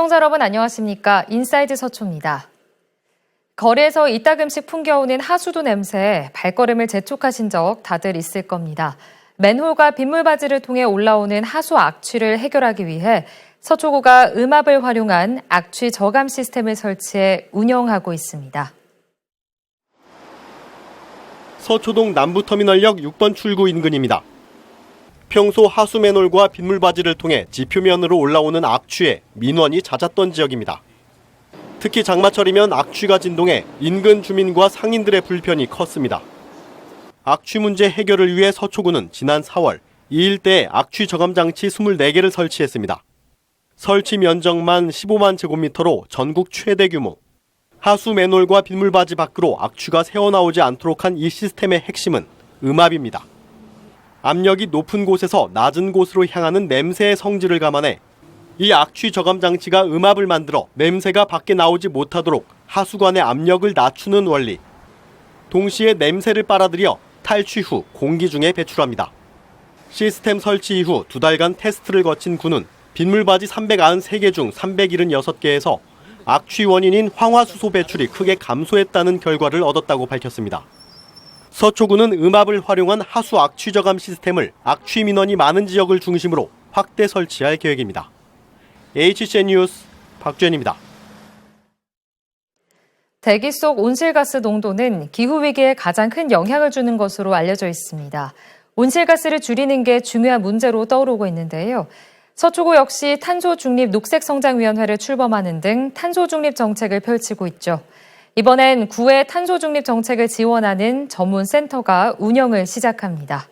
시청자 여러분 안녕하십니까? 인사이드 서초입니다. 거리에서 이따금씩 풍겨오는 하수도 냄새에 발걸음을 재촉하신 적 다들 있을 겁니다. 맨홀과 빗물바지를 통해 올라오는 하수 악취를 해결하기 위해 서초구가 음압을 활용한 악취 저감 시스템을 설치해 운영하고 있습니다. 서초동 남부터미널역 6번 출구 인근입니다. 평소 하수 맨홀과 빗물바지를 통해 지표면으로 올라오는 악취에 민원이 잦았던 지역입니다. 특히 장마철이면 악취가 진동해 인근 주민과 상인들의 불편이 컸습니다. 악취 문제 해결을 위해 서초구는 지난 4월 이 일대에 악취 저감 장치 24개를 설치했습니다. 설치 면적만 15만 제곱미터로 전국 최대 규모. 하수 맨홀과 빗물바지 밖으로 악취가 새어나오지 않도록 한 이 시스템의 핵심은 음압입니다. 압력이 높은 곳에서 낮은 곳으로 향하는 냄새의 성질을 감안해 이 악취 저감 장치가 음압을 만들어 냄새가 밖에 나오지 못하도록 하수관의 압력을 낮추는 원리. 동시에 냄새를 빨아들여 탈취 후 공기 중에 배출합니다. 시스템 설치 이후 2달간 테스트를 거친 구는 빗물바지 393개 중 376개에서 악취 원인인 황화수소 배출이 크게 감소했다는 결과를 얻었다고 밝혔습니다. 서초구는 음압을 활용한 하수 악취 저감 시스템을 악취 민원이 많은 지역을 중심으로 확대 설치할 계획입니다. HCN 뉴스 박주현입니다. 대기 속 온실가스 농도는 기후위기에 가장 큰 영향을 주는 것으로 알려져 있습니다. 온실가스를 줄이는 게 중요한 문제로 떠오르고 있는데요. 서초구 역시 탄소중립 녹색성장위원회를 출범하는 등 탄소중립 정책을 펼치고 있죠. 이번엔 구의 탄소중립 정책을 지원하는 전문 센터가 운영을 시작합니다.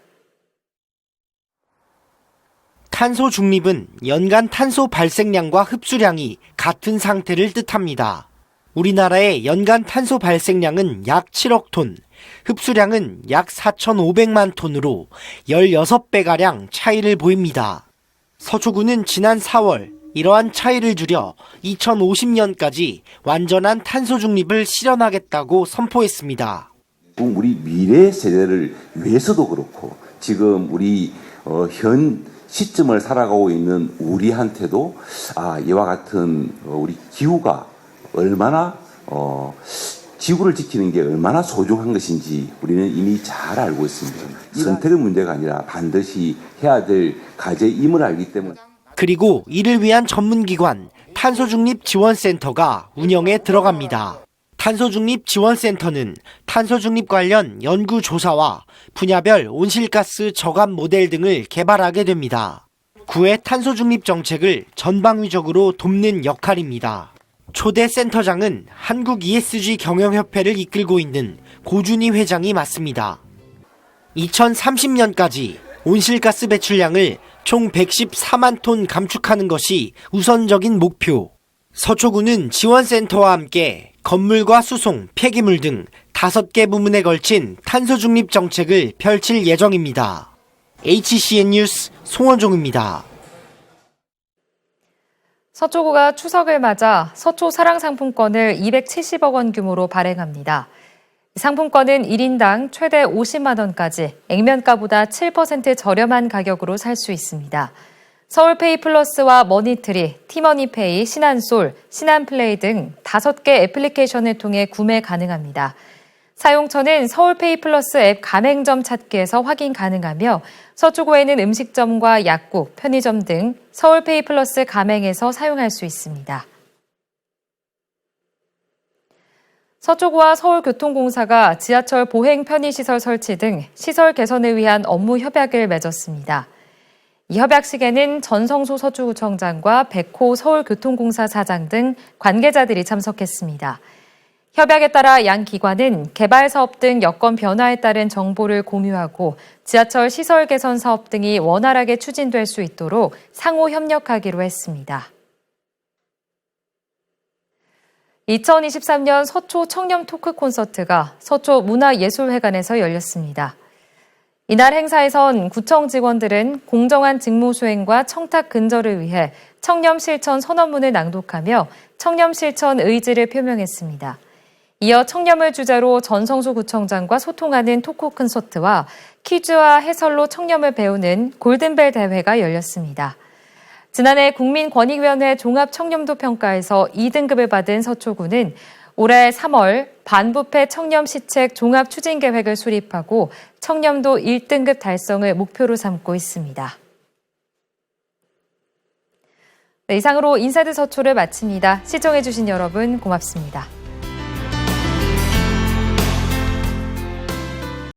탄소 중립은 연간 탄소 발생량과 흡수량이 같은 상태를 뜻합니다. 우리나라의 연간 탄소 발생량은 약 7억 톤, 흡수량은 약 4,500만 톤으로 16배가량 차이를 보입니다. 서초구는 지난 4월 이러한 차이를 줄여 2050년까지 완전한 탄소 중립을 실현하겠다고 선포했습니다. 우리 미래 세대를 위해서도 그렇고 지금 우리 현 시점을 살아가고 있는 우리한테도 이와 같은 우리 기후가 얼마나 지구를 지키는 게 얼마나 소중한 것인지 우리는 이미 잘 알고 있습니다. 선택의 문제가 아니라 반드시 해야 될 과제임을 알기 때문에. 그리고 이를 위한 전문기관 탄소중립지원센터가 운영에 들어갑니다. 탄소중립지원센터는 탄소중립 관련 연구조사와 분야별 온실가스 저감 모델 등을 개발하게 됩니다. 구의 탄소중립 정책을 전방위적으로 돕는 역할입니다. 초대 센터장은 한국 ESG 경영협회를 이끌고 있는 고준희 회장이 맡습니다. 2030년까지 온실가스 배출량을 총 114만 톤 감축하는 것이 우선적인 목표. 서초구는 지원센터와 함께 건물과 수송, 폐기물 등 5개 부문에 걸친 탄소중립 정책을 펼칠 예정입니다. HCN 뉴스 송원종입니다. 서초구가 추석을 맞아 서초 사랑상품권을 270억 원 규모로 발행합니다. 상품권은 1인당 최대 50만 원까지 액면가보다 7% 저렴한 가격으로 살 수 있습니다. 서울페이 플러스와 머니트리, 티머니페이, 신한솔, 신한플레이 등 5개 애플리케이션을 통해 구매 가능합니다. 사용처는 서울페이 플러스 앱 가맹점 찾기에서 확인 가능하며 서초구에는 음식점과 약국, 편의점 등 서울페이 플러스 가맹에서 사용할 수 있습니다. 서초구와 서울교통공사가 지하철 보행 편의시설 설치 등 시설 개선을 위한 업무 협약을 맺었습니다. 이 협약식에는 전성소 서초구청장과 백호 서울교통공사 사장 등 관계자들이 참석했습니다. 협약에 따라 양 기관은 개발 사업 등 여건 변화에 따른 정보를 공유하고 지하철 시설 개선 사업 등이 원활하게 추진될 수 있도록 상호 협력하기로 했습니다. 2023년 서초 청렴 토크 콘서트가 서초 문화예술회관에서 열렸습니다. 이날 행사에선 구청 직원들은 공정한 직무 수행과 청탁 근절을 위해 청렴 실천 선언문을 낭독하며 청렴 실천 의지를 표명했습니다. 이어 청렴을 주제로 전성수 구청장과 소통하는 토크 콘서트와 퀴즈와 해설로 청렴을 배우는 골든벨 대회가 열렸습니다. 지난해 국민권익위원회 종합청렴도 평가에서 2등급을 받은 서초구는 올해 3월 반부패 청렴시책 종합추진계획을 수립하고 청렴도 1등급 달성을 목표로 삼고 있습니다. 네, 이상으로 인사이드 서초를 마칩니다. 시청해주신 여러분 고맙습니다.